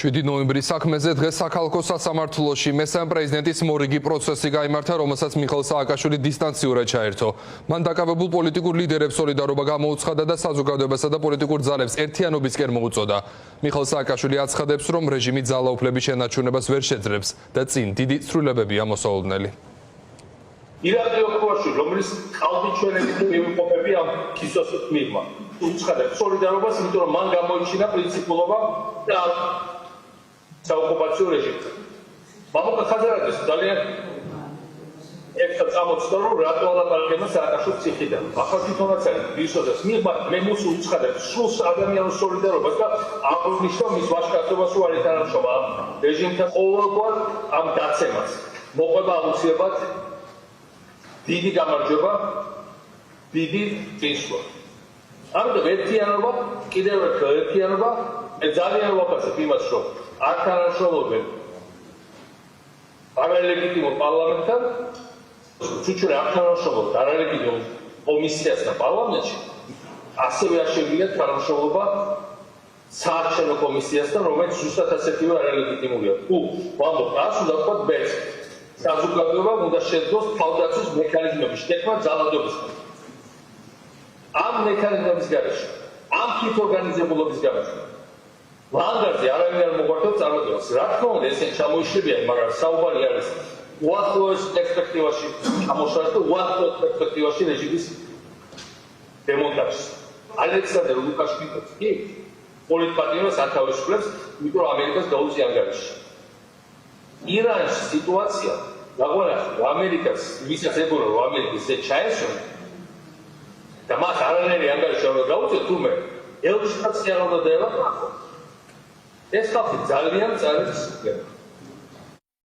7 ნოემბრის საქმეზე დღეს საქალაქო სასამართლოში მესამე პრეზიდენტის მორიგი პროცესი გაიმართა, რომელსაც მიხეილ სააკაშვილი დისტანციურად ჩაერთო. მან დაკავებულ პოლიტიკურ ლიდერებს სოლიდარობა გამოუცხადა და საზოგადოებასა და პოლიტიკურ ძალებს ერთიანობისკენ მოუწოდა. მიხეილ სააკაშვილი აცხადებს, რომ რეჟიმი ძალაუფლების შენარჩუნებას ვერ შეძლებს და წინ დიდი ცვლილებებია მოსავალნელი. ირაკლი ოქროაშვილი, რომელიც ხალხიჩვენებით მივიყოფები ამ ქისტოსის მიღმა. უცხადებს სოლიდარობას, იმიტომ რომ მან გამოიჩინა პრინციპულობა და საოკუპაციო რეჟიმს. მამუკა ხაზარაძეს ძალიან ერთად წამოწდა, რომ რატო ალაპარაკება სააკაშვილის ციხიდან. ახლა თვითონაც არის ვისოდაც მიღმა მე უცხადებს სულ ადამიანურ სოლიდარობას და აღნიშნავს მის ვაჟკაცობას უარი თანამშრომლობა რეჟიმთან ყოველგვარ ამ დაცემას. მოყვება აუცილებლად დიდი გამარჯვება, დიდი წინსვლა. ამიტომ ერთიანობა, კიდევ ერთხელ ერთიანობა, მე ძალიან ვაფასებ იმას, რომ არ თანამშრომლობენ არალეგიტიმურ პარლამენტთან, თუჩურე არ თანამშრომლობენ არალეგიტიმურ კომისიასთან პარლამენტში, ასევე არ შეგვიძლია თანამშრომლობა საარჩევნო კომისიასთან, რომელიც ზუსტად ასეთივე არალეგიტიმურია. ვამბობ, რას უნდა ვთქვათ ბეც. საზოგადოებამ უნდა შეძლოს თავდაცვის მექანიზმების შეთქმულება ძალადობისგან. ამ მექანიზმების გარეშე, ამ თვითორგანიზებულობის გარეშე, ლანგარზე არავინ არ მოგვართობს წარმატებას. რა თქმა უნდა, ესენი ჩამოიშლებიან, მაგრამ საუბარი არის უახლოეს პერსპექტივაში ჩამოშალეს და უახლოეს პერსპექტივაში რეჟიმის დემონტაჟს. ალექსანდრე ლუკაშვილიც კი პოლიტპატიონს ათავისუფლებს, იმიტომ რომ ამერიკას გაუწია ანგარიში. ირანის სიტუაცია დაგვანახეთ ამერიკას ვისაც ებორო რომ ამერიკის ზე ჩაესვენ და მას არანაირი ანგარიში არ გაუწიოთ თუმე ელჩხაც არ უნდა დაელაპარაკო ეს ხალხი ძალიან წარեց